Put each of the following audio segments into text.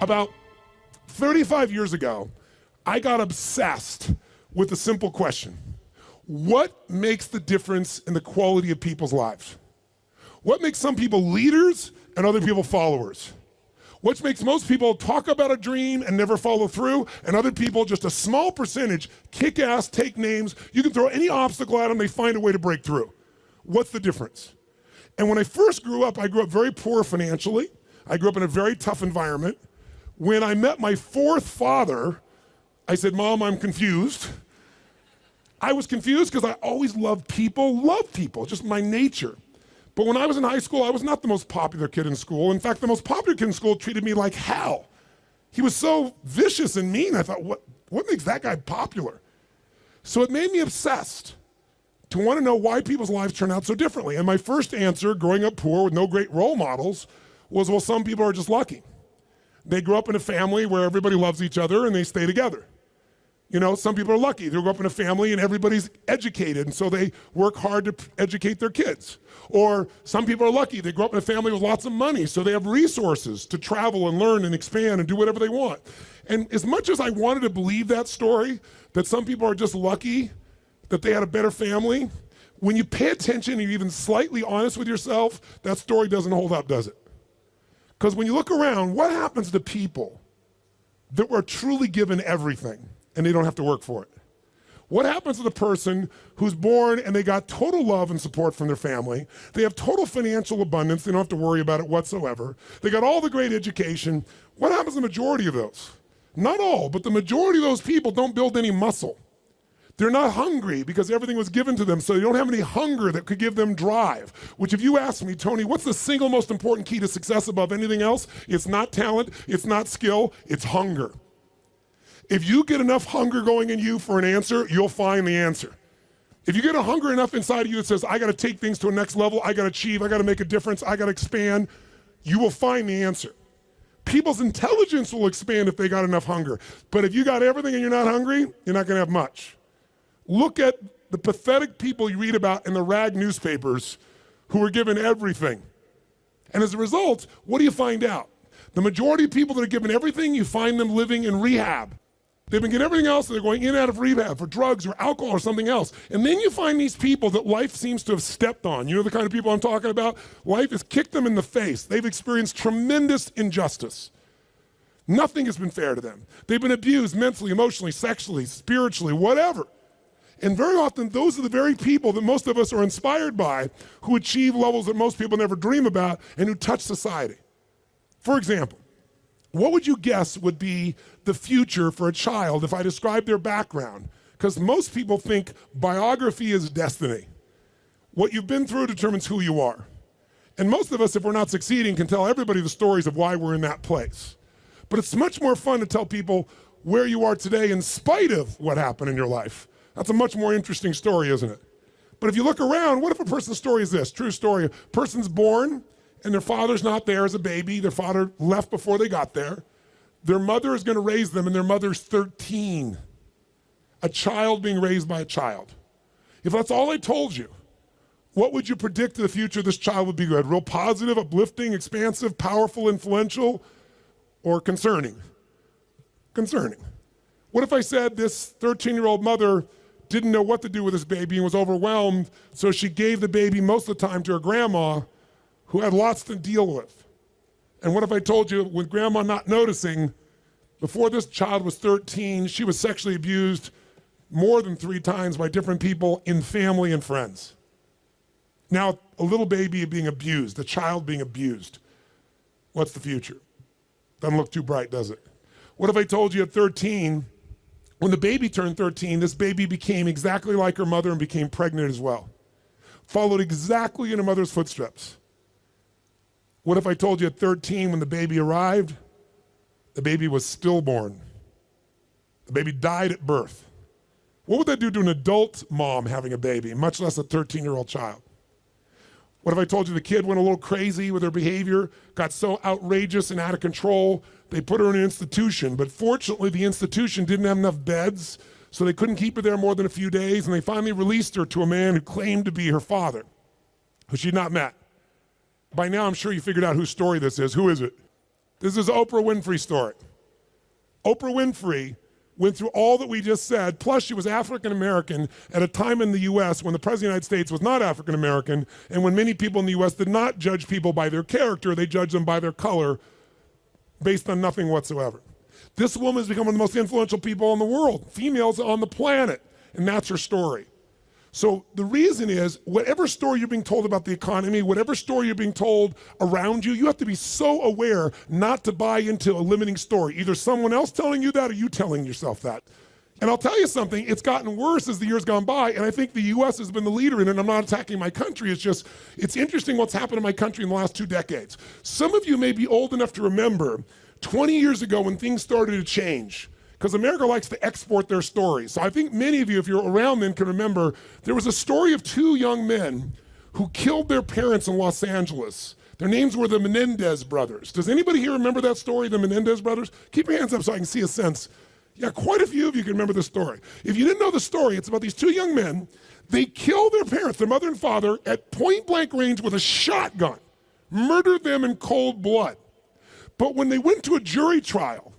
About 35 years ago, I got obsessed with a simple question. What makes the difference in the quality of people's lives? What makes some people leaders and other people followers? What makes most people talk about a dream and never follow through, and other people, just a small percentage, kick ass, take names. You can throw any obstacle at them, they find a way to break through. What's the difference? And when I first grew up, I grew up very poor financially. I grew up in a very tough environment. When I met my fourth father, I said, Mom, I'm confused. I was confused because I always loved people, just my nature. But when I was in high school, I was not the most popular kid in school. In fact, the most popular kid in school treated me like hell. He was so vicious and mean, I thought, what makes that guy popular? So it made me obsessed to want to know why people's lives turn out so differently. And my first answer, growing up poor with no great role models, was, well, some people are just lucky. They grew up in a family where everybody loves each other and they stay together. You know, some people are lucky. They grew up in a family and everybody's educated, and so they work hard to educate their kids. Or some people are lucky. They grew up in a family with lots of money, so they have resources to travel and learn and expand and do whatever they want. And as much as I wanted to believe that story, that some people are just lucky, that they had a better family, when you pay attention and you're even slightly honest with yourself, that story doesn't hold up, does it? Because when you look around, what happens to people that were truly given everything and they don't have to work for it? What happens to the person who's born and they got total love and support from their family? They have total financial abundance. They don't have to worry about it whatsoever. They got all the great education. What happens to the majority of those? Not all, but the majority of those people don't build any muscle. They're not hungry because everything was given to them, so they don't have any hunger that could give them drive. Which if you ask me, Tony, what's the single most important key to success above anything else? It's not talent, it's not skill, it's hunger. If you get enough hunger going in you for an answer, you'll find the answer. If you get a hunger enough inside of you that says, I gotta take things to a next level, I gotta achieve, I gotta make a difference, I gotta expand, you will find the answer. People's intelligence will expand if they got enough hunger. But if you got everything and you're not hungry, you're not gonna have much. Look at the pathetic people you read about in the rag newspapers who were given everything. And as a result, what do you find out? The majority of people that are given everything, you find them living in rehab. They've been getting everything else and they're going in and out of rehab for drugs or alcohol or something else. And then you find these people that life seems to have stepped on. You know the kind of people I'm talking about? Life has kicked them in the face. They've experienced tremendous injustice. Nothing has been fair to them. They've been abused mentally, emotionally, sexually, spiritually, whatever. And very often, those are the very people that most of us are inspired by, who achieve levels that most people never dream about and who touch society. For example, what would you guess would be the future for a child if I described their background? Because most people think biography is destiny. What you've been through determines who you are. And most of us, if we're not succeeding, can tell everybody the stories of why we're in that place. But it's much more fun to tell people where you are today in spite of what happened in your life. That's a much more interesting story, isn't it? But if you look around, what if a person's story is this? True story. A person's born and their father's not there as a baby. Their father left before they got there. Their mother is going to raise them and their mother's 13. A child being raised by a child. If that's all I told you, what would you predict the future of this child would be good? Real positive, uplifting, expansive, powerful, influential, or concerning? Concerning. What if I said this 13-year-old mother didn't know what to do with this baby and was overwhelmed, so she gave the baby most of the time to her grandma, who had lots to deal with? And what if I told you, with grandma not noticing, before this child was 13, she was sexually abused more than 3 times by different people in family and friends? Now, a little baby being abused, a child being abused. What's the future? Doesn't look too bright, does it? What if I told you at 13, when the baby turned 13, this baby became exactly like her mother and became pregnant as well? Followed exactly in her mother's footsteps. What if I told you at 13, when the baby arrived, the baby was stillborn? The baby died at birth. What would that do to an adult mom having a baby, much less a 13-year-old child? What if I told you the kid went a little crazy with her behavior, got so outrageous and out of control, they put her in an institution, but fortunately the institution didn't have enough beds, so they couldn't keep her there more than a few days, and they finally released her to a man who claimed to be her father, who she'd not met. By now I'm sure you figured out whose story this is. Who is it? This is Oprah Winfrey's story. Oprah Winfrey went through all that we just said, plus she was African American at a time in the US when the President of the United States was not African American, and when many people in the US did not judge people by their character, they judged them by their color based on nothing whatsoever. This woman has become one of the most influential people in the world, females on the planet, and that's her story. So the reason is, whatever story you're being told about the economy, whatever story you're being told around you, you have to be so aware not to buy into a limiting story. Either someone else telling you that or you telling yourself that. And I'll tell you something, it's gotten worse as the years gone by, and I think the US has been the leader in it, and I'm not attacking my country, it's interesting what's happened in my country in the last 2 decades. Some of you may be old enough to remember 20 years ago when things started to change, because America likes to export their stories. So I think many of you, if you're around then, can remember there was a story of 2 young men who killed their parents in Los Angeles. Their names were the Menendez brothers. Does anybody here remember that story, the Menendez brothers? Keep your hands up so I can see a sense. Yeah, quite a few of you can remember the story. If you didn't know the story, it's about these 2 young men. They killed their parents, their mother and father, at point blank range with a shotgun, murdered them in cold blood. But when they went to a jury trial,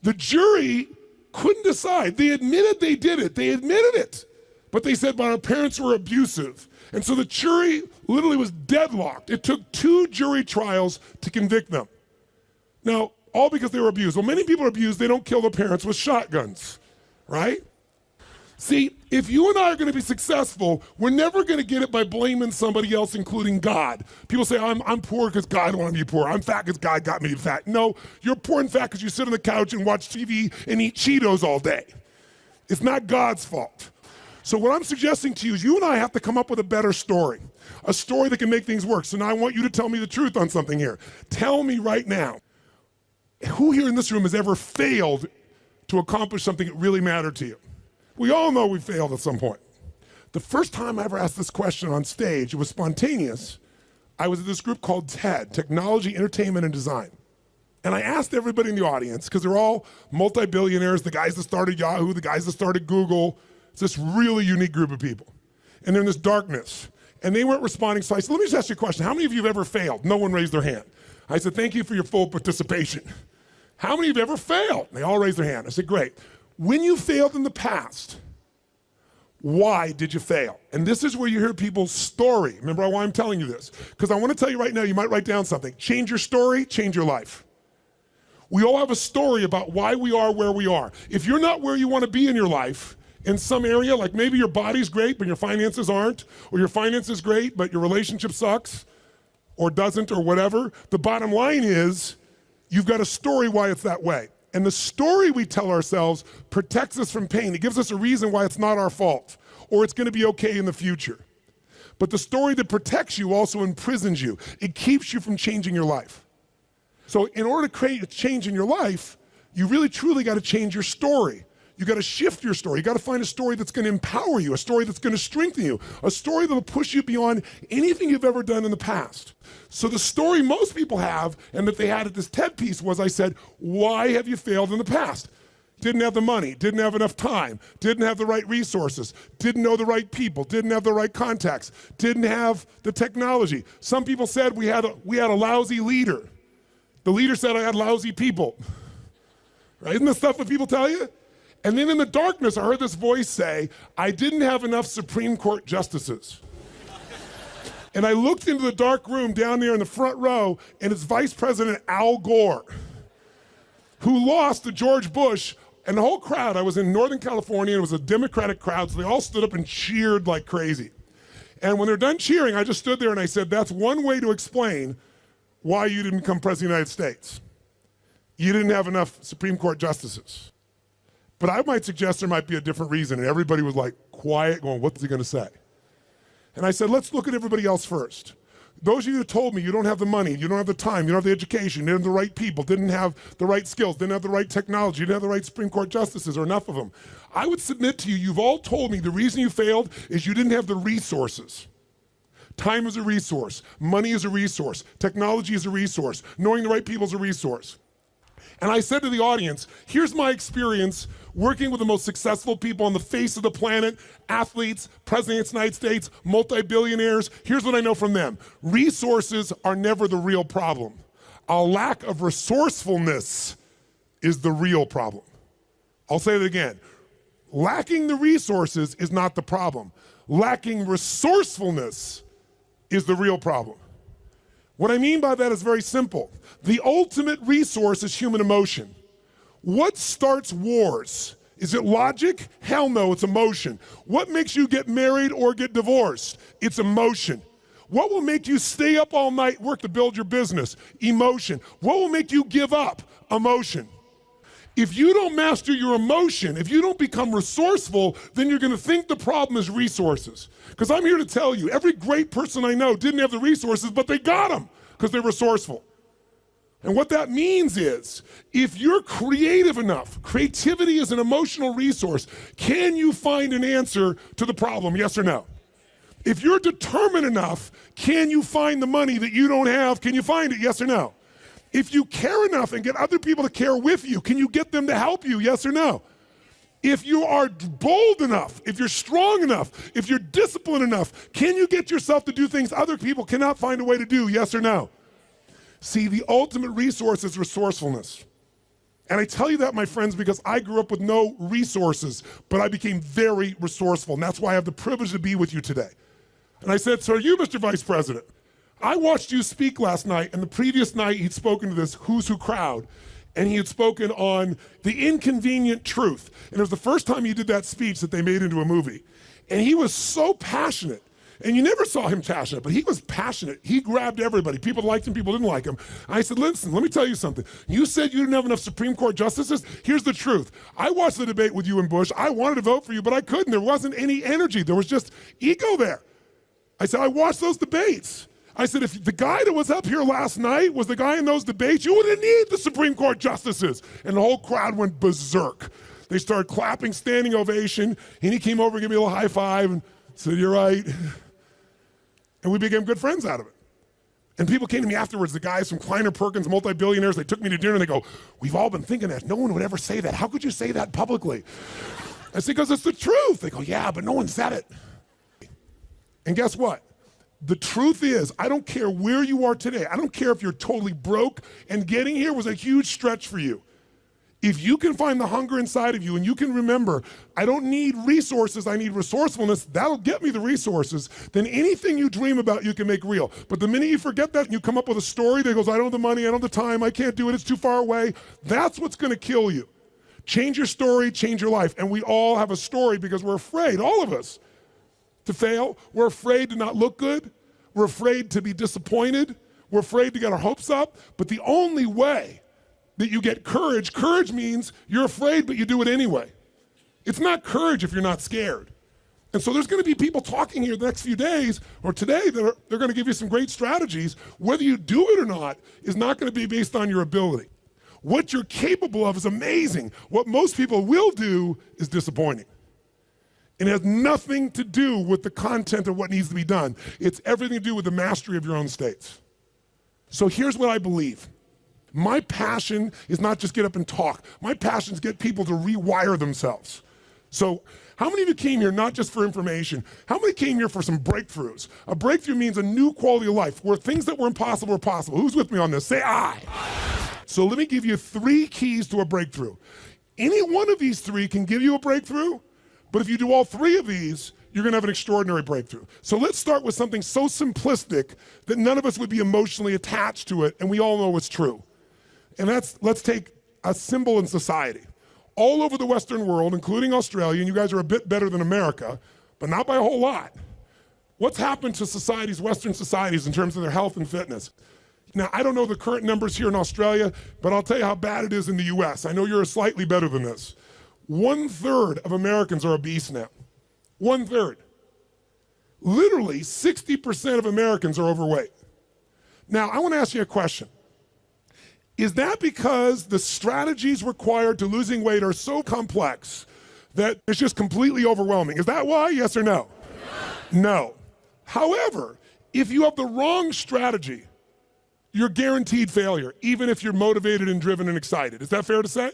the jury couldn't decide. They admitted they did it. They admitted it. But they said, but our parents were abusive. And so the jury literally was deadlocked. It took 2 jury trials to convict them. Now, all because they were abused. Well, many people are abused. They don't kill their parents with shotguns, right? See, if you and I are going to be successful, we're never going to get it by blaming somebody else, including God. People say, I'm poor because God wanted me poor. I'm fat because God got me fat. No, you're poor and fat because you sit on the couch and watch TV and eat Cheetos all day. It's not God's fault. So what I'm suggesting to you is you and I have to come up with a better story, a story that can make things work. So now I want you to tell me the truth on something here. Tell me right now, who here in this room has ever failed to accomplish something that really mattered to you? We all know we failed at some point. The first time I ever asked this question on stage, it was spontaneous. I was at this group called TED, Technology, Entertainment, and Design. And I asked everybody in the audience, because they're all multi-billionaires, the guys that started Yahoo, the guys that started Google. It's this really unique group of people. And they're in this darkness. And they weren't responding, so I said, let me just ask you a question. How many of you have ever failed? No one raised their hand. I said, thank you for your full participation. How many of you have ever failed? They all raised their hand. I said, great. When you failed in the past, why did you fail? And this is where you hear people's story. Remember why I'm telling you this? Because I want to tell you right now, you might write down something. Change your story, change your life. We all have a story about why we are where we are. If you're not where you want to be in your life, in some area, like maybe your body's great, but your finances aren't, or your finances great, but your relationship sucks, or doesn't, or whatever, the bottom line is, you've got a story why it's that way. And the story we tell ourselves protects us from pain. It gives us a reason why it's not our fault, or it's going to be okay in the future. But the story that protects you also imprisons you. It keeps you from changing your life. So in order to create a change in your life, you really truly got to change your story. You got to shift your story. You got to find a story that's going to empower you, a story that's going to strengthen you, a story that will push you beyond anything you've ever done in the past. So the story most people have, and that they had at this TED piece was, I said, why have you failed in the past? Didn't have the money, didn't have enough time, didn't have the right resources, didn't know the right people, didn't have the right contacts, didn't have the technology. Some people said we had a lousy leader. The leader said I had lousy people. Right? Isn't this stuff that people tell you? And then in the darkness, I heard this voice say, I didn't have enough Supreme Court justices. And I looked into the dark room down there in the front row, and it's Vice President Al Gore, who lost to George Bush, and the whole crowd, I was in Northern California, and it was a Democratic crowd, so they all stood up and cheered like crazy. And when they're done cheering, I just stood there and I said, that's one way to explain why you didn't become President of the United States. You didn't have enough Supreme Court justices. But I might suggest there might be a different reason, and everybody was like quiet, going, what's he gonna say? And I said, let's look at everybody else first. Those of you who told me you don't have the money, you don't have the time, you don't have the education, you didn't have the right people, didn't have the right skills, didn't have the right technology, you didn't have the right Supreme Court justices, or enough of them. I would submit to you, you've all told me the reason you failed is you didn't have the resources. Time is a resource, money is a resource, technology is a resource, knowing the right people is a resource. And I said to the audience, here's my experience working with the most successful people on the face of the planet, athletes, presidents of the United States, multi-billionaires. Here's what I know from them. Resources are never the real problem. A lack of resourcefulness is the real problem. I'll say it again. Lacking the resources is not the problem. Lacking resourcefulness is the real problem. What I mean by that is very simple. The ultimate resource is human emotion. What starts wars? Is it logic? Hell no, it's emotion. What makes you get married or get divorced? It's emotion. What will make you stay up all night, work to build your business? Emotion. What will make you give up? Emotion. If you don't master your emotion, if you don't become resourceful, then you're gonna think the problem is resources. Because I'm here to tell you, every great person I know didn't have the resources, but they got them because they're resourceful. And what that means is, if you're creative enough, creativity is an emotional resource, can you find an answer to the problem, yes or no? If you're determined enough, can you find the money that you don't have? Can you find it, yes or no? If you care enough and get other people to care with you, can you get them to help you, yes or no? If you are bold enough, if you're strong enough, if you're disciplined enough, can you get yourself to do things other people cannot find a way to do, yes or no? See, the ultimate resource is resourcefulness. And I tell you that, my friends, because I grew up with no resources, but I became very resourceful, and that's why I have the privilege to be with you today. And I said, so are you, Mr. Vice President? I watched you speak last night, and the previous night he'd spoken to this Who's Who crowd, and he had spoken on the inconvenient truth. And it was the first time he did that speech that they made into a movie. And he was so passionate. And you never saw him passionate, but he was passionate. He grabbed everybody. People liked him, people didn't like him. I said, listen, let me tell you something. You said you didn't have enough Supreme Court justices? Here's the truth. I watched the debate with you and Bush. I wanted to vote for you, but I couldn't. There wasn't any energy. There was just ego there. I said, I watched those debates. I said, if the guy that was up here last night was the guy in those debates, you wouldn't need the Supreme Court justices. And the whole crowd went berserk. They started clapping, standing ovation, and he came over and gave me a little high five and said, you're right. And we became good friends out of it. And people came to me afterwards, the guys from Kleiner Perkins, multi-billionaires, they took me to dinner and they go, we've all been thinking that. No one would ever say that. How could you say that publicly? I said, because it's the truth. They go, yeah, but no one said it. And guess what? The truth is, I don't care where you are today. I don't care if you're totally broke and getting here was a huge stretch for you. If you can find the hunger inside of you and you can remember, I don't need resources, I need resourcefulness, that'll get me the resources, then anything you dream about you can make real. But the minute you forget that and you come up with a story that goes, I don't have the money, I don't have the time, I can't do it, it's too far away, that's what's gonna kill you. Change your story, change your life. And we all have a story because we're afraid, all of us, to fail. We're afraid to not look good. We're afraid to be disappointed. We're afraid to get our hopes up. But the only way that you get courage, courage means you're afraid, but you do it anyway. It's not courage if you're not scared. And so there's gonna be people talking here the next few days or today that they're gonna give you some great strategies. Whether you do it or not is not gonna be based on your ability. What you're capable of is amazing. What most people will do is disappointing. It has nothing to do with the content of what needs to be done. It's everything to do with the mastery of your own states. So here's what I believe. My passion is not just get up and talk. My passion is get people to rewire themselves. So how many of you came here not just for information? How many came here for some breakthroughs? A breakthrough means a new quality of life where things that were impossible are possible. Who's with me on this? Say aye. So let me give you 3 keys to a breakthrough. Any one of these 3 can give you a breakthrough. But if you do all 3 of these, you're gonna have an extraordinary breakthrough. So let's start with something so simplistic that none of us would be emotionally attached to it, and we all know it's true. And let's take a symbol in society. All over the Western world, including Australia, and you guys are a bit better than America, but not by a whole lot. What's happened to societies, Western societies, in terms of their health and fitness? Now, I don't know the current numbers here in Australia, but I'll tell you how bad it is in the US. I know you're slightly better than this. 1/3 of Americans are obese now. 1/3. Literally 60% of Americans are overweight. Now, I want to ask you a question. Is that because the strategies required to losing weight are so complex that it's just completely overwhelming? Is that why, yes or no? No. However, if you have the wrong strategy, you're guaranteed failure, even if you're motivated and driven and excited. Is that fair to say?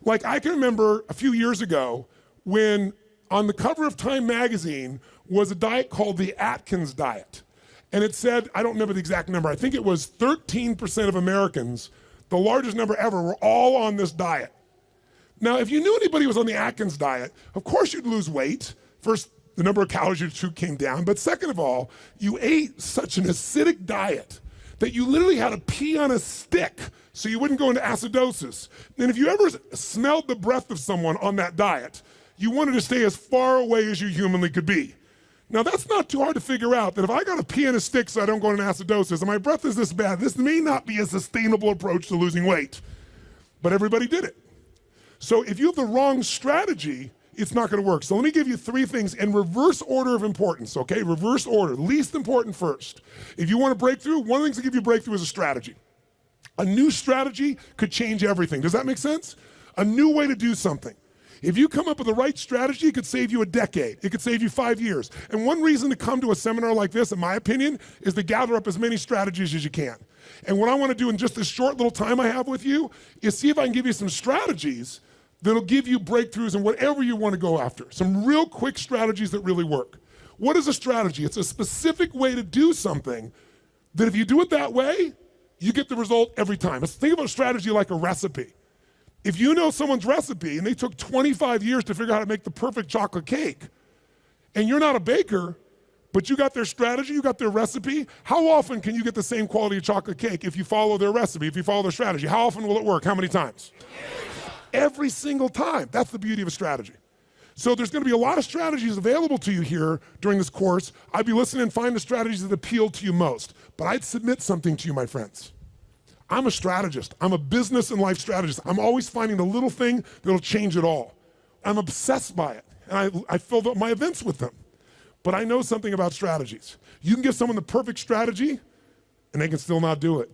Like, I can remember a few years ago when on the cover of Time magazine was a diet called the Atkins diet. And it said, I don't remember the exact number, I think it was 13% of Americans, the largest number ever, were all on this diet. Now, if you knew anybody who was on the Atkins diet, of course you'd lose weight. First, the number of calories you took came down, but second of all, you ate such an acidic diet that you literally had to pee on a stick so you wouldn't go into acidosis. And if you ever smelled the breath of someone on that diet, you wanted to stay as far away as you humanly could be. Now, that's not too hard to figure out, that if I gotta pee on a stick so I don't go into acidosis, and my breath is this bad, this may not be a sustainable approach to losing weight. But everybody did it. So if you have the wrong strategy, it's not gonna work. So let me give you 3 things in reverse order of importance, okay? Reverse order, least important first. If you want a breakthrough, one of the things that give you a breakthrough is a strategy. A new strategy could change everything. Does that make sense? A new way to do something. If you come up with the right strategy, it could save you a decade. It could save you 5 years. And one reason to come to a seminar like this, in my opinion, is to gather up as many strategies as you can. And what I wanna do in just this short little time I have with you is see if I can give you some strategies that'll give you breakthroughs in whatever you wanna go after. Some real quick strategies that really work. What is a strategy? It's a specific way to do something that if you do it that way, you get the result every time. Let's think about a strategy like a recipe. If you know someone's recipe and they took 25 years to figure out how to make the perfect chocolate cake, and you're not a baker, but you got their strategy, you got their recipe, how often can you get the same quality of chocolate cake if you follow their recipe, if you follow their strategy? How often will it work? How many times? Every single time. That's the beauty of a strategy. So there's gonna be a lot of strategies available to you here during this course. I'd be listening and find the strategies that appeal to you most. But I'd submit something to you, my friends. I'm a strategist. I'm a business and life strategist. I'm always finding the little thing that'll change it all. I'm obsessed by it, and I filled up my events with them. But I know something about strategies. You can give someone the perfect strategy, and they can still not do it.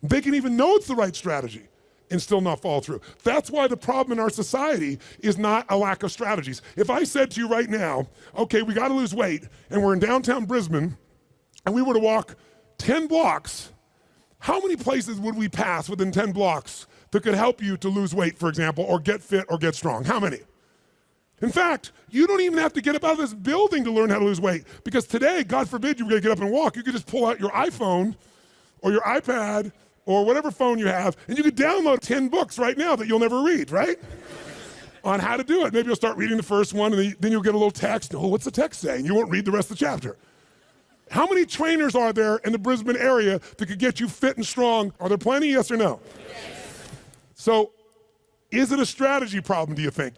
They can even know it's the right strategy and still not follow through. That's why the problem in our society is not a lack of strategies. If I said to you right now, okay, we gotta lose weight, and we're in downtown Brisbane, and we were to walk 10 blocks, how many places would we pass within 10 blocks that could help you to lose weight, for example, or get fit or get strong? How many? In fact, you don't even have to get up out of this building to learn how to lose weight, because today, God forbid you were gonna get up and walk, you could just pull out your iPhone or your iPad or whatever phone you have, and you could download 10 books right now that you'll never read, right? On how to do it. Maybe you'll start reading the first one, and then you'll get a little text. Oh, what's the text say? And you won't read the rest of the chapter. How many trainers are there in the Brisbane area that could get you fit and strong? Are there plenty, yes or no? Yes. So, is it a strategy problem, do you think?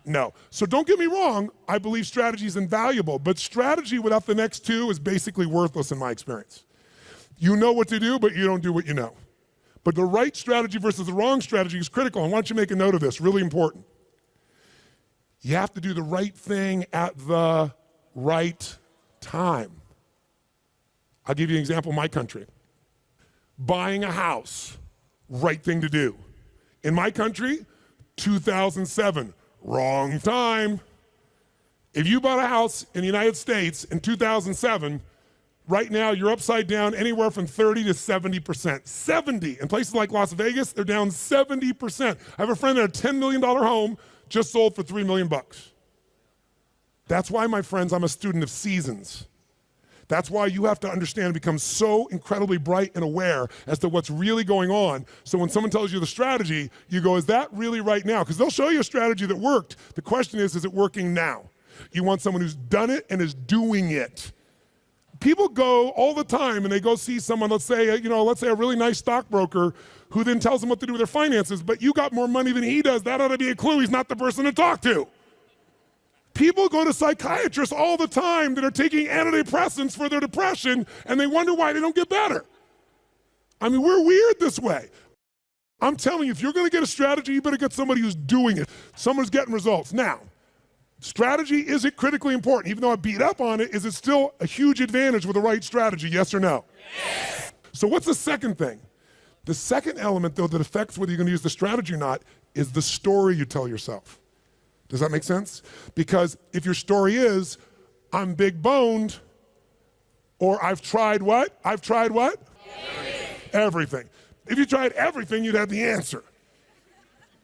No. So don't get me wrong, I believe strategy is invaluable, but strategy without the next 2 is basically worthless in my experience. You know what to do, but you don't do what you know. But the right strategy versus the wrong strategy is critical, and why don't you make a note of this, really important. You have to do the right thing at the right time. I'll give you an example in my country. Buying a house, right thing to do. In my country, 2007, wrong time. If you bought a house in the United States in 2007, right now you're upside down anywhere from 30 to 70%. 70, in places like Las Vegas, they're down 70%. I have a friend that had a $10 million home, just sold for $3 million. That's why, my friends, I'm a student of seasons. That's why you have to understand and become so incredibly bright and aware as to what's really going on. So when someone tells you the strategy, you go, is that really right now? Because they'll show you a strategy that worked. The question is it working now? You want someone who's done it and is doing it. People go all the time and they go see someone, let's say a really nice stockbroker who then tells them what to do with their finances, but you got more money than he does. That ought to be a clue he's not the person to talk to. People go to psychiatrists all the time that are taking antidepressants for their depression, and they wonder why they don't get better. I mean, we're weird this way. I'm telling you, if you're gonna get a strategy, you better get somebody who's doing it, someone who's getting results. Now, strategy, is it critically important? Even though I beat up on it, is it still a huge advantage with the right strategy, yes or no? Yes. So what's the second thing? The second element, though, that affects whether you're gonna use the strategy or not is the story you tell yourself. Does that make sense? Because if your story is, I'm big boned, or I've tried what? I've tried what? Everything. If you tried everything, you'd have the answer.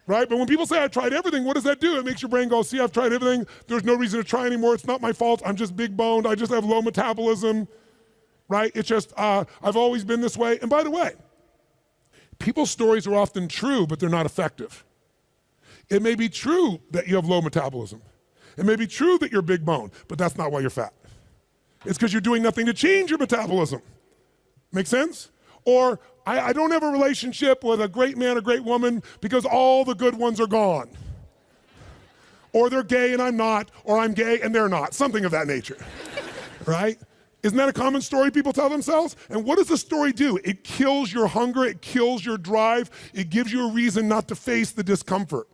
Right? But when people say I tried everything, what does that do? It makes your brain go, see, I've tried everything. There's no reason to try anymore. It's not my fault. I'm just big boned. I just have low metabolism. right? It's just, I've always been this way. And by the way, people's stories are often true, but they're not effective. It may be true that you have low metabolism. It may be true that you're big bone, but that's not why you're fat. It's because you're doing nothing to change your metabolism. Make sense? Or I don't have a relationship with a great man or great woman because all the good ones are gone. Or they're gay and I'm not, or I'm gay and they're not, something of that nature, right? Isn't that a common story people tell themselves? And what does the story do? It kills your hunger, it kills your drive, it gives you a reason not to face the discomfort.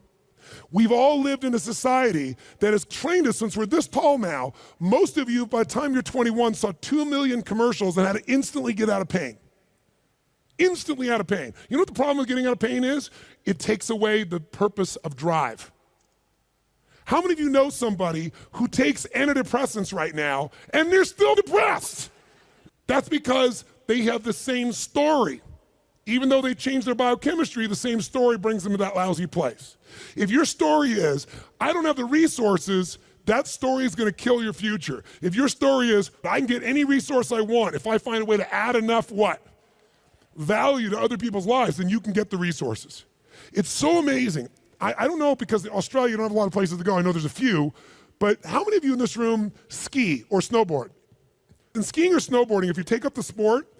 We've all lived in a society that has trained us since we're this tall now. Most of you, by the time you're 21, saw 2 million commercials and had to instantly get out of pain. Instantly out of pain. You know what the problem with getting out of pain is? It takes away the purpose of drive. How many of you know somebody who takes antidepressants right now and they're still depressed? That's because they have the same story. Even though they change their biochemistry, the same story brings them to that lousy place. If your story is, I don't have the resources, that story is gonna kill your future. If your story is, I can get any resource I want, if I find a way to add enough what? Value to other people's lives, then you can get the resources. It's so amazing. I don't know, because in Australia you don't have a lot of places to go. I know there's a few, but how many of you in this room ski or snowboard? In skiing or snowboarding, if you take up the sport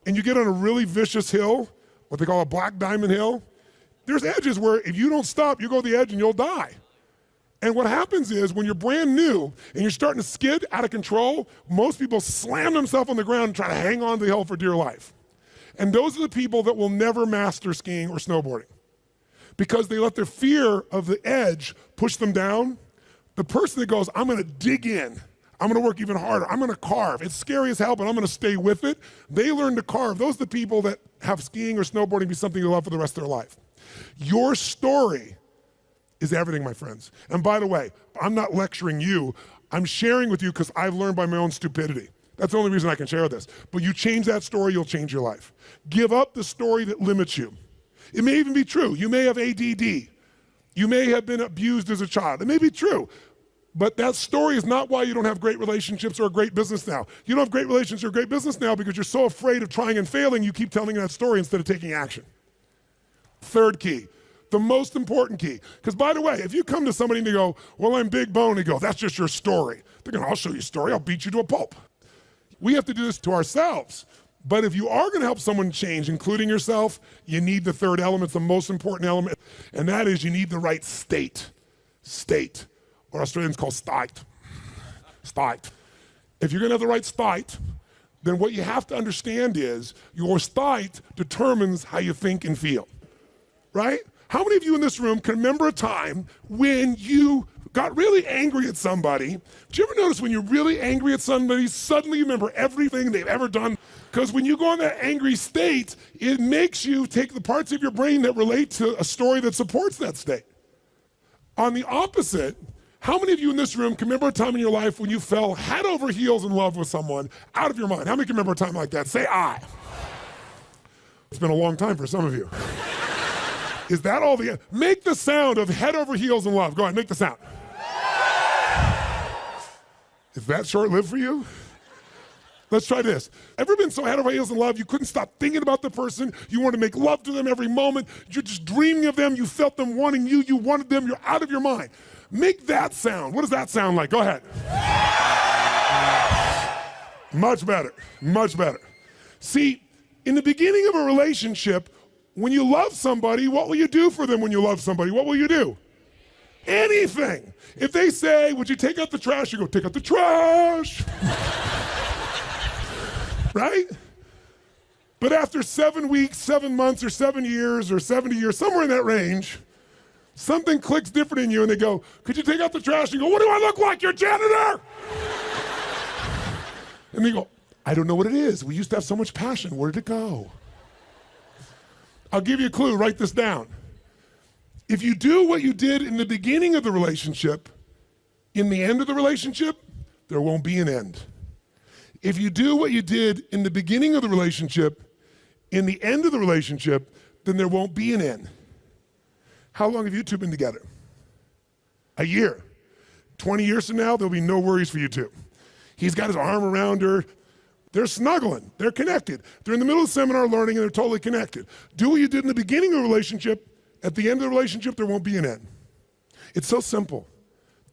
and you get on a really vicious hill, what they call a black diamond hill, there's edges where if you don't stop, you go to the edge and you'll die. And what happens is when you're brand new and you're starting to skid out of control, most people slam themselves on the ground and try to hang on to the hill for dear life. And those are the people that will never master skiing or snowboarding, because they let their fear of the edge push them down. The person that goes, I'm gonna dig in, I'm gonna work even harder, I'm gonna carve. It's scary as hell, but I'm gonna stay with it. They learn to carve. Those are the people that have skiing or snowboarding be something they love for the rest of their life. Your story is everything, my friends. And by the way, I'm not lecturing you, I'm sharing with you because I've learned by my own stupidity. That's the only reason I can share this. But you change that story, you'll change your life. Give up the story that limits you. It may even be true. You may have ADD. You may have been abused as a child. It may be true. But that story is not why you don't have great relationships or a great business now. You don't have great relationships or great business now because you're so afraid of trying and failing, you keep telling that story instead of taking action. Third key, the most important key. Because by the way, if you come to somebody and they go, well, I'm big bone, and they go, that's just your story. They're going, I'll show you a story, I'll beat you to a pulp. We have to do this to ourselves. But if you are gonna help someone change, including yourself, you need the third element, it's the most important element, and that is you need the right state. State, or Australians call state. State. If you're gonna have the right state, then what you have to understand is your state determines how you think and feel, right? How many of you in this room can remember a time when you got really angry at somebody? Do you ever notice when you're really angry at somebody, suddenly you remember everything they've ever done? Because when you go in that angry state, it makes you take the parts of your brain that relate to a story that supports that state. On the opposite, how many of you in this room can remember a time in your life when you fell head over heels in love with someone out of your mind? How many can remember a time like that? Say I. It's been a long time for some of you. Is that all the, make the sound of head over heels in love. Go ahead, make the sound. Is that short-lived for you? Let's try this. Ever been so head over heels in love you couldn't stop thinking about the person, you wanted to make love to them every moment, you're just dreaming of them, you felt them wanting you, you wanted them, you're out of your mind. Make that sound. What does that sound like? Go ahead. Much better, much better. See, in the beginning of a relationship, when you love somebody, what will you do for them when you love somebody? What will you do? Anything. If they say, would you take out the trash? You go, take out the trash. Right? But after 7 weeks, 7 months, or 7 years, or 70 years, somewhere in that range, something clicks different in you and they go, could you take out the trash? You go, what do I look like, your janitor? And they go, I don't know what it is. We used to have so much passion. Where did it go? I'll give you a clue, write this down. If you do what you did in the beginning of the relationship, in the end of the relationship, there won't be an end. If you do what you did in the beginning of the relationship, in the end of the relationship, then there won't be an end. How long have you two been together? A year. 20 years from now, there'll be no worries for you two. He's got his arm around her. They're snuggling, they're connected. They're in the middle of the seminar learning and they're totally connected. Do what you did in the beginning of the relationship, at the end of the relationship, there won't be an end. It's so simple.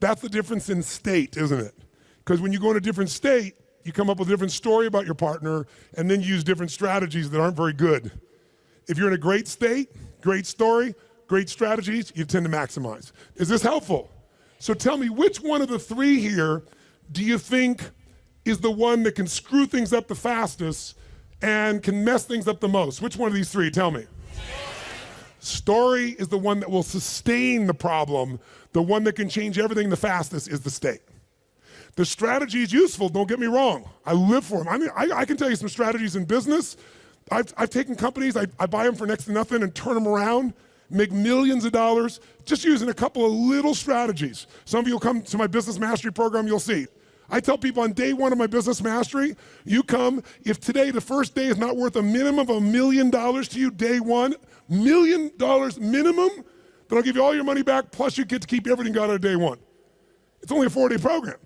That's the difference in state, isn't it? Because when you go in a different state, you come up with a different story about your partner, and then you use different strategies that aren't very good. If you're in a great state, great story, great strategies, you tend to maximize. Is this helpful? So tell me, which one of the three here do you think is the one that can screw things up the fastest and can mess things up the most? Which one of these three? Tell me. Story is the one that will sustain the problem. The one that can change everything the fastest is the state. The strategy is useful, don't get me wrong. I live for them. I mean, I can tell you some strategies in business. I've taken companies, I buy them for next to nothing and turn them around, make millions of dollars, just using a couple of little strategies. Some of you will come to my business mastery program, you'll see. I tell people on day one of my business mastery, you come, if today, the first day is not worth a minimum of $1 million to you, day one, $1 million minimum, then I'll give you all your money back, plus you get to keep everything out of day one. It's only a 4-day program.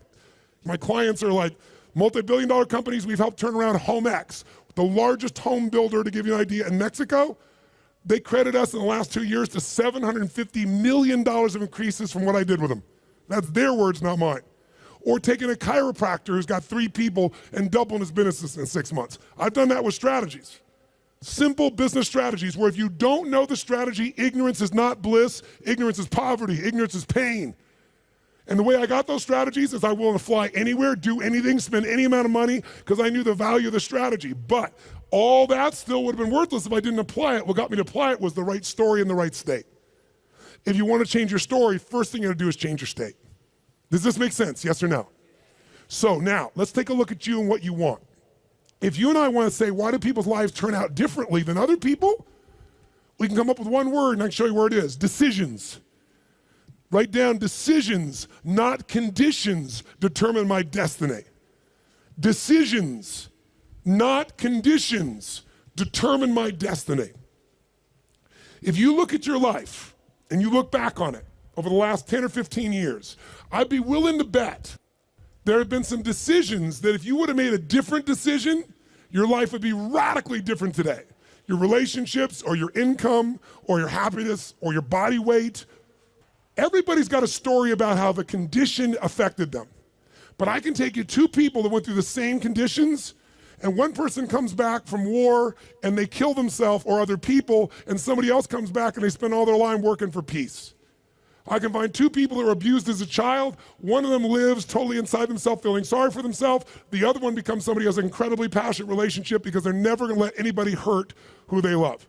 My clients are like multi-billion-dollar companies. We've helped turn around HomeX, the largest home builder, to give you an idea, in Mexico. They credit us in the last 2 years to $750 million of increases from what I did with them. That's their words, not mine. Or taking a chiropractor who's got 3 people and doubling his business in 6 months. I've done that with strategies. Simple business strategies where if you don't know the strategy, ignorance is not bliss, ignorance is poverty, ignorance is pain. And the way I got those strategies is I willing to fly anywhere, do anything, spend any amount of money because I knew the value of the strategy. But all that still would have been worthless if I didn't apply it. What got me to apply it was the right story in the right state. If you want to change your story, first thing you got to do is change your state. Does this make sense, yes or no? So now, let's take a look at you and what you want. If you and I want to say, why do people's lives turn out differently than other people? We can come up with one word and I can show you where it is. Decisions. Write down decisions, not conditions, determine my destiny. Decisions, not conditions, determine my destiny. If you look at your life and you look back on it over the last 10 or 15 years, I'd be willing to bet there have been some decisions that if you would have made a different decision, your life would be radically different today. Your relationships or your income or your happiness or your body weight. Everybody's got a story about how the condition affected them. But I can take you 2 people that went through the same conditions, and one person comes back from war and they kill themselves or other people, and somebody else comes back and they spend all their life working for peace. I can find 2 people that were abused as a child. One of them lives totally inside themselves, feeling sorry for themselves. The other one becomes somebody who has an incredibly passionate relationship because they're never gonna let anybody hurt who they love.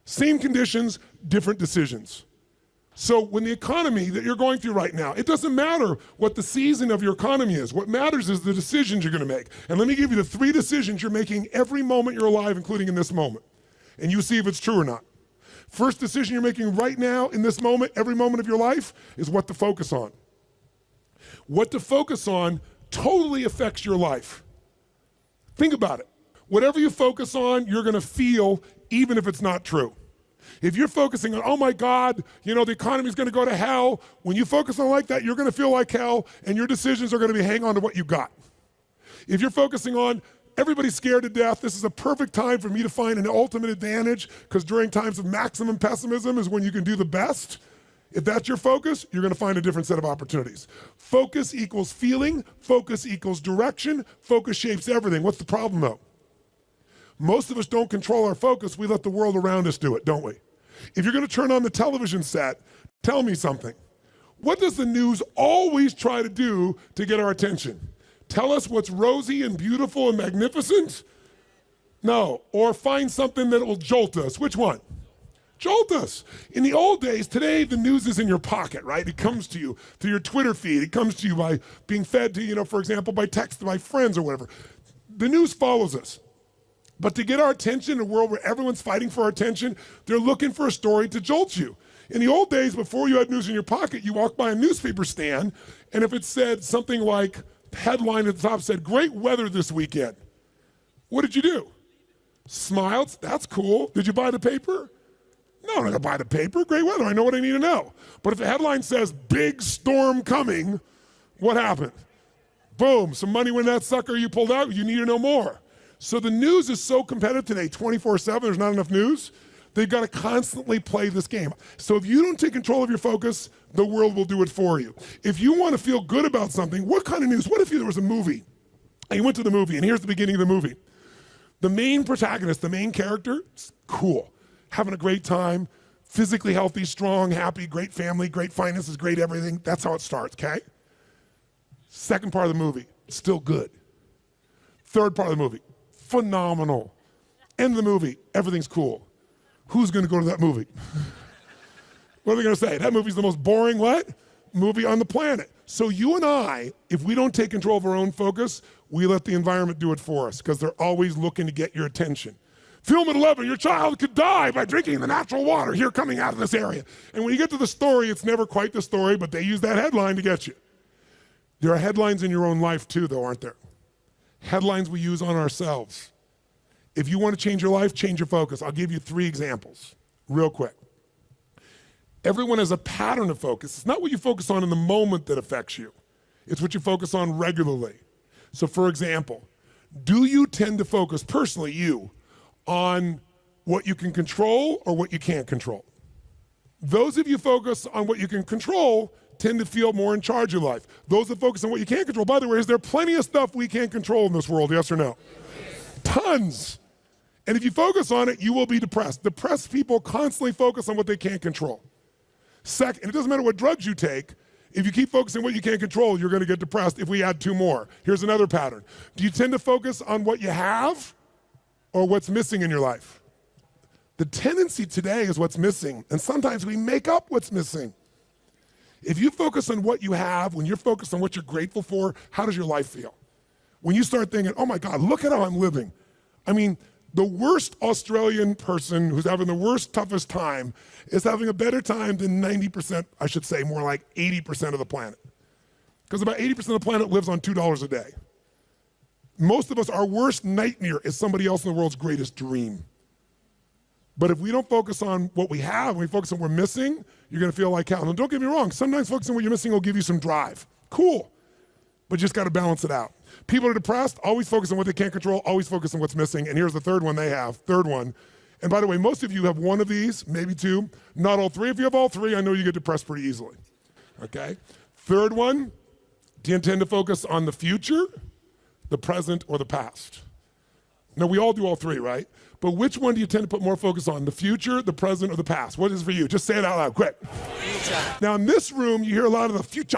Same conditions, different decisions. So when the economy that you're going through right now, it doesn't matter what the season of your economy is. What matters is the decisions you're gonna make. And let me give you the 3 decisions you're making every moment you're alive, including in this moment. And you see if it's true or not. First decision you're making right now, in this moment, every moment of your life, is what to focus on. What to focus on totally affects your life. Think about it. Whatever you focus on, you're gonna feel, even if it's not true. If you're focusing on, oh my God, you know, the economy's gonna go to hell, when you focus on like that, you're gonna feel like hell, and your decisions are gonna be hang on to what you got. If you're focusing on, everybody's scared to death, this is a perfect time for me to find an ultimate advantage, because during times of maximum pessimism is when you can do the best. If that's your focus, you're gonna find a different set of opportunities. Focus equals feeling, focus equals direction, focus shapes everything. What's the problem though? Most of us don't control our focus, we let the world around us do it, don't we? If you're gonna turn on the television set, tell me something. What does the news always try to do to get our attention? Tell us what's rosy and beautiful and magnificent? No, or find something that will jolt us. Which one? Jolt us. In the old days, today the news is in your pocket, right? It comes to you through your Twitter feed. It comes to you by being fed to, you know, for example, by text by friends or whatever. The news follows us. But to get our attention in a world where everyone's fighting for our attention, they're looking for a story to jolt you. In the old days, before you had news in your pocket, you walked by a newspaper stand, and if it said something like, headline at the top said, great weather this weekend, what did you do? Smiled, that's cool. Did you buy the paper? No, I'm not gonna buy the paper, great weather, I know what I need to know. But if the headline says, big storm coming, what happened? Boom, some money when that sucker you pulled out, you need to know more. So the news is so competitive today, 24/7, there's not enough news. They've got to constantly play this game. So if you don't take control of your focus, the world will do it for you. If you want to feel good about something, what kind of news? What if there was a movie, and you went to the movie, and here's the beginning of the movie. The main protagonist, the main character, is cool, having a great time, physically healthy, strong, happy, great family, great finances, great everything. That's how it starts, okay? Second part of the movie, still good. Third part of the movie, phenomenal. End of the movie, everything's cool. Who's gonna go to that movie? What are they gonna say? That movie's the most boring what? Movie on the planet. So you and I, if we don't take control of our own focus, we let the environment do it for us because they're always looking to get your attention. Film at 11, your child could die by drinking the natural water here coming out of this area. And when you get to the story, it's never quite the story, but they use that headline to get you. There are headlines in your own life too, though, aren't there? Headlines we use on ourselves. If you want to change your life, change your focus. I'll give you 3 examples, real quick. Everyone has a pattern of focus. It's not what you focus on in the moment that affects you. It's what you focus on regularly. So for example, do you tend to focus, personally you, on what you can control or what you can't control? Those of you focus on what you can control tend to feel more in charge of life. Those that focus on what you can't control, by the way, is there plenty of stuff we can't control in this world, yes or no? Tons. And if you focus on it, you will be depressed. Depressed people constantly focus on what they can't control. Second, and it doesn't matter what drugs you take, if you keep focusing on what you can't control, you're gonna get depressed if we add 2 more. Here's another pattern. Do you tend to focus on what you have or what's missing in your life? The tendency today is what's missing, and sometimes we make up what's missing. If you focus on what you have, when you're focused on what you're grateful for, how does your life feel? When you start thinking, oh my God, look at how I'm living. I mean, the worst Australian person who's having the worst, toughest time is having a better time than 90%, I should say more like 80% of the planet. Because about 80% of the planet lives on $2 a day. Most of us, our worst nightmare is somebody else in the world's greatest dream. But if we don't focus on what we have, we focus on what we're missing, you're gonna feel like hell. And don't get me wrong, sometimes focusing on what you're missing will give you some drive. Cool, but you just gotta balance it out. People are depressed, always focus on what they can't control, always focus on what's missing, and here's the third one they have, third one. And by the way, most of you have one of these, maybe 2, not all 3. If you have all 3, I know you get depressed pretty easily, okay? Third one, do you tend to focus on the future, the present, or the past? Now, we all do all 3, right? But which one do you tend to put more focus on, the future, the present, or the past? What is it for you? Just say it out loud, quick. Future. Now, in this room, you hear a lot of the future,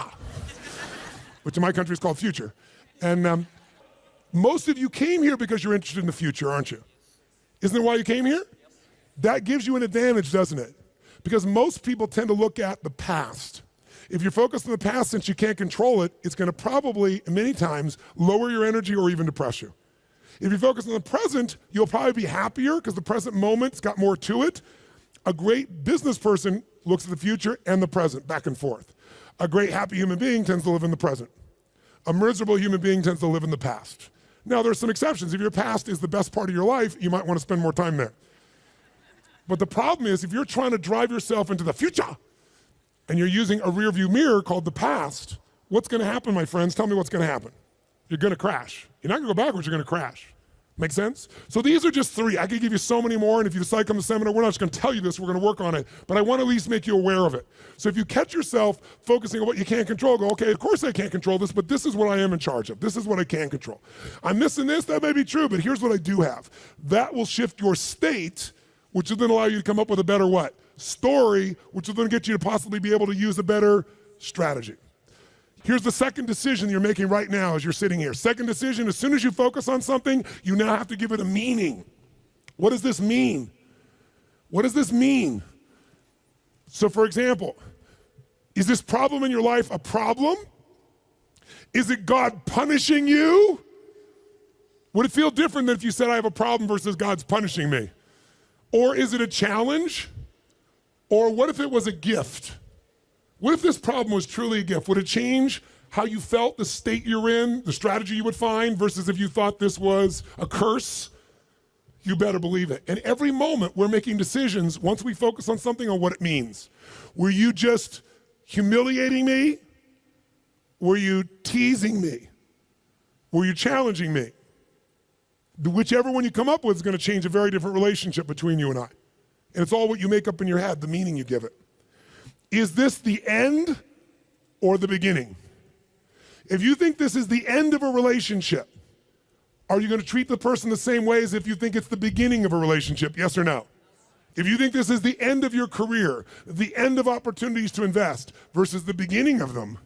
which in my country is called future. And most of you came here because you're interested in the future, aren't you? Isn't that why you came here? That gives you an advantage, doesn't it? Because most people tend to look at the past. If you're focused on the past, since you can't control it, it's gonna probably, many times, lower your energy or even depress you. If you focus on the present, you'll probably be happier because the present moment's got more to it. A great business person looks at the future and the present, back and forth. A great happy human being tends to live in the present. A miserable human being tends to live in the past. Now, there's some exceptions. If your past is the best part of your life, you might want to spend more time there. But the problem is, if you're trying to drive yourself into the future and you're using a rear view mirror called the past, what's gonna happen, my friends? Tell me what's gonna happen. You're gonna crash. You're not gonna go backwards, you're gonna crash. Make sense? So these are just 3. I could give you so many more, and if you decide to come to the seminar, we're not just gonna tell you this, we're gonna work on it, but I wanna at least make you aware of it. So if you catch yourself focusing on what you can't control, go, okay, of course I can't control this, but this is what I am in charge of. This is what I can control. I'm missing this, that may be true, but here's what I do have. That will shift your state, which will then allow you to come up with a better what? Story, which will then get you to possibly be able to use a better strategy. Here's the second decision you're making right now as you're sitting here. Second decision, as soon as you focus on something, you now have to give it a meaning. What does this mean? What does this mean? So for example, is this problem in your life a problem? Is it God punishing you? Would it feel different than if you said I have a problem versus God's punishing me? Or is it a challenge? Or what if it was a gift? What if this problem was truly a gift? Would it change how you felt, the state you're in, the strategy you would find, versus if you thought this was a curse? You better believe it. And every moment we're making decisions once we focus on something, on what it means. Were you just humiliating me? Were you teasing me? Or you're challenging me. Whichever one you come up with is going to change a very different relationship between you and I. And it's all what you make up in your head, the meaning you give it. Is this the end or the beginning? If you think this is the end of a relationship, are you going to treat the person the same way as if you think it's the beginning of a relationship? Yes or no? If you think this is the end of your career, the end of opportunities to invest versus the beginning of them,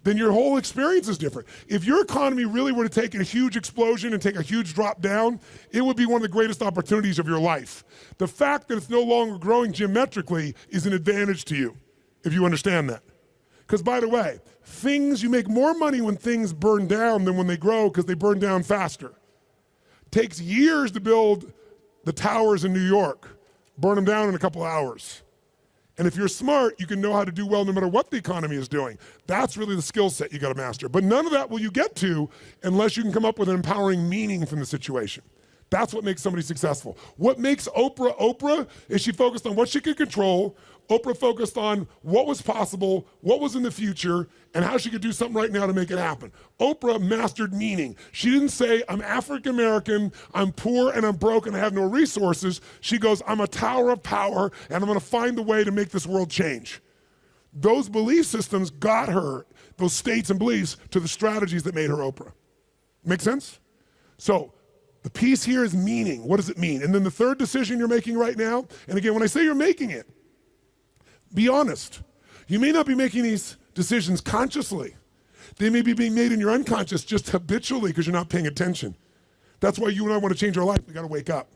then your whole experience is different. If your economy really were to take a huge explosion and take a huge drop down, it would be one of the greatest opportunities of your life. The fact that it's no longer growing geometrically is an advantage to you, if you understand that. Because by the way, you make more money when things burn down than when they grow because they burn down faster. Takes years to build the towers in New York, burn them down in a couple hours. And if you're smart, you can know how to do well no matter what the economy is doing. That's really the skill set you got to master. But none of that will you get to unless you can come up with an empowering meaning from the situation. That's what makes somebody successful. What makes Oprah Oprah is she focused on what she could control. Oprah focused on what was possible, what was in the future, and how she could do something right now to make it happen. Oprah mastered meaning. She didn't say, I'm African American, I'm poor and I'm broke and I have no resources. She goes, I'm a tower of power and I'm gonna find a way to make this world change. Those belief systems got her, those states and beliefs, to the strategies that made her Oprah. Make sense? So, the piece here is meaning. What does it mean? And then the third decision you're making right now, and again, when I say you're making it, be honest. You may not be making these decisions consciously. They may be being made in your unconscious just habitually because you're not paying attention. That's why you and I want to change our life. We got to wake up.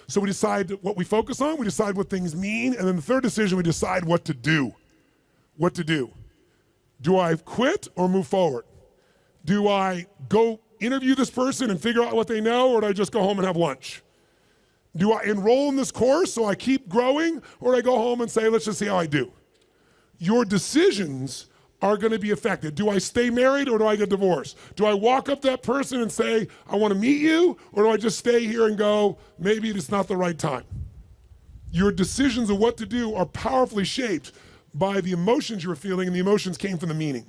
So we decide what we focus on, we decide what things mean, and then the third decision, we decide what to do. What to do. Do I quit or move forward? Do I go interview this person and figure out what they know, or do I just go home and have lunch? Do I enroll in this course so I keep growing, or do I go home and say, let's just see how I do? Your decisions are going to be affected. Do I stay married or do I get divorced? Do I walk up to that person and say, I want to meet you, or do I just stay here and go, maybe it's not the right time? Your decisions of what to do are powerfully shaped by the emotions you're feeling, and the emotions came from the meaning.